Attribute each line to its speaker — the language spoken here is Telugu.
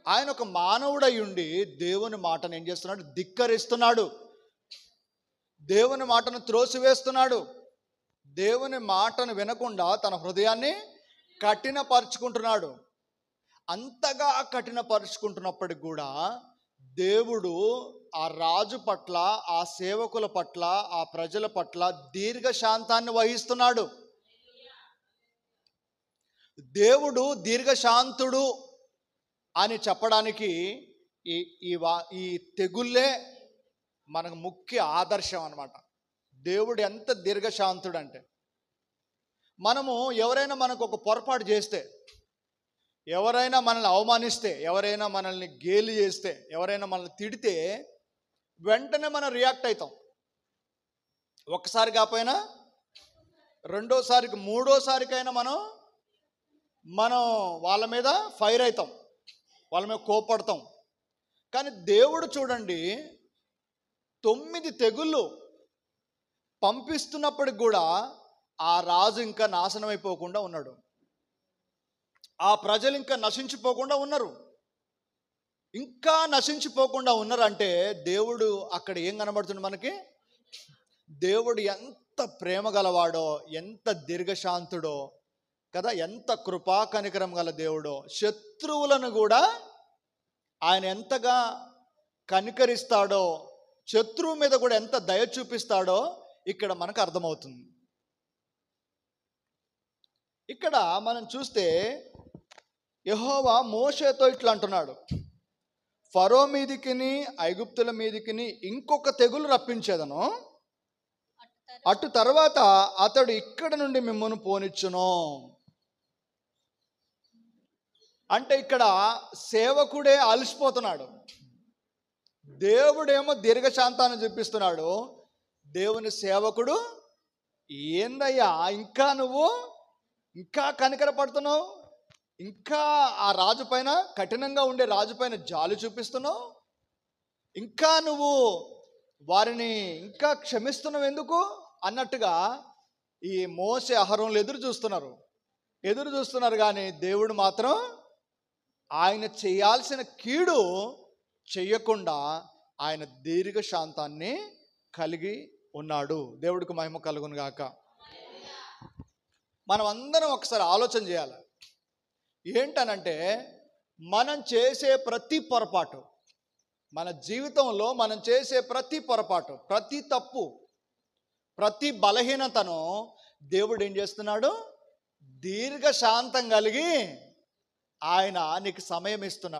Speaker 1: ఆయన ఒక మానవుడై ఉండి దేవుని మాటను ఏం చేస్తున్నాడు? ధిక్కరిస్తున్నాడు. దేవుని మాటను త్రోసివేస్తున్నాడు. దేవుని మాటను వినకుండా తన హృదయాన్ని కఠినపరుచుకుంటున్నాడు. అంతగా కఠినపరుచుకుంటున్నప్పటికి కూడా దేవుడు ఆ రాజు పట్ల, ఆ సేవకుల పట్ల, ఆ ప్రజల పట్ల దీర్ఘశాంతాన్ని వహిస్తున్నాడు. దేవుడు దీర్ఘశాంతుడు అని చెప్పడానికి ఈ ఈ ఈ తెగుళ్ళే మనకు ముఖ్య ఆదర్శం అన్నమాట. దేవుడు ఎంత దీర్ఘశాంతుడు అంటే, మనము ఎవరైనా మనకు ఒక పొరపాటు చేస్తే, ఎవరైనా మనల్ని అవమానిస్తే, ఎవరైనా మనల్ని గేలి చేస్తే, ఎవరైనా మనల్ని తిడితే వెంటనే మనం రియాక్ట్ అవుతాం. ఒక్కసారి కాకపోయినా రెండోసారికి, మూడోసారికైనా మనం వాళ్ళ మీద ఫైర్ అవుతాం, వాళ్ళ మీద కోపడతాం. కానీ దేవుడు చూడండి, 9 తెగుళ్ళు పంపిస్తున్నప్పటికి కూడా ఆ రాజు ఇంకా నాశనం అయిపోకుండా ఉన్నాడు. ఆ ప్రజలు ఇంకా నశించిపోకుండా ఉన్నారు. ఇంకా నశించిపోకుండా ఉన్నారంటే దేవుడు అక్కడ ఏం కనబడుతుంది మనకి? దేవుడు ఎంత ప్రేమ గలవాడో, ఎంత దీర్ఘశాంతుడో కదా, ఎంత కృపా కనికరం గల దేవుడో. శత్రువులను కూడా ఆయన ఎంతగా కనికరిస్తాడో, శత్రువు మీద కూడా ఎంత దయ చూపిస్తాడో ఇక్కడ మనకు అర్థమవుతుంది. ఇక్కడ మనం చూస్తే యెహోవా మోషేతో ఇట్లా అంటున్నాడు, ఫరో మీదికిని ఐగుప్తుల మీదికిని ఇంకొక తెగులు రప్పించేదను, అటు తర్వాత అతడు ఇక్కడ నుండి మిమ్మల్ని పోనిచ్చును. అంటే ఇక్కడ సేవకుడే అలసిపోతున్నాడు, దేవుడేమో దీర్ఘశాంతాన్ని చూపిస్తున్నాడు. దేవుని సేవకుడు, ఏందయ్యా ఇంకా నువ్వు ఇంకా కనికరపడుతున్నావు, ఇంకా ఆ రాజు పైన, కఠినంగా ఉండే రాజు పైన జాలి చూపిస్తున్నావు, ఇంకా నువ్వు వారిని ఇంకా క్షమిస్తున్నావు ఎందుకు అన్నట్టుగా ఈ మోషే అహరోనులు ఎదురు చూస్తున్నారు. కానీ దేవుడు మాత్రం ఆయన చేయాల్సిన కీడు చెయ్యకుండా ఆయన దీర్ఘశాంతాన్ని కలిగి ఉన్నాడు. దేవుడికి మహిమ కలుగును గాక. మనం అందరం ఒకసారి ఆలోచన చేయాలి. ఏంటనంటే, మనం చేసే ప్రతి పొరపాటు, మన జీవితంలో మనం చేసే ప్రతి పొరపాటు, ప్రతి తప్పు, ప్రతి బలహీనతను దేవుడు ఏం చేస్తున్నాడు? దీర్ఘశాంతం కలిగి ఆయన నీకు సమయం ఇస్తున్నాడు.